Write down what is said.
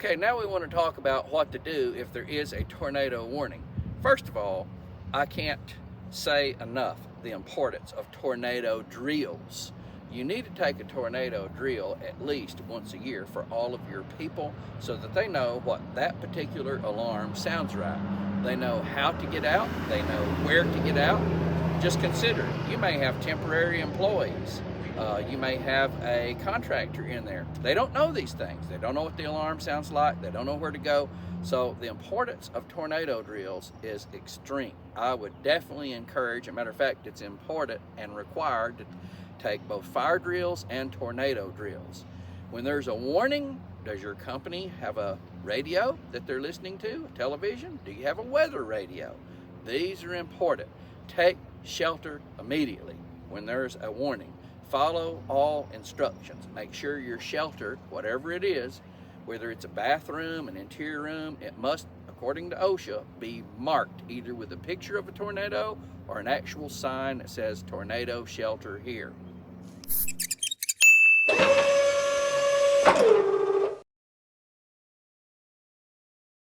Okay, now we want to talk about what to do if there is a tornado warning. First of all, I can't say enough the importance of tornado drills. You need to take a tornado drill at least once a year for all of your people so that they know what that particular alarm sounds right. They know how to get out, they know where to get out. Just consider, you may have temporary employees. You may have a contractor in there. They don't know these things. They don't know what the alarm sounds like. They don't know where to go. So the importance of tornado drills is extreme. I would definitely encourage, as a matter of fact, it's important and required to take both fire drills and tornado drills. When there's a warning, does your company have a radio that they're listening to, a television? Do you have a weather radio? These are important. Take shelter immediately when there's a warning. Follow all instructions. Make sure your shelter, whatever it is, whether it's a bathroom, an interior room, it must, according to OSHA, be marked either with a picture of a tornado or an actual sign that says tornado shelter here.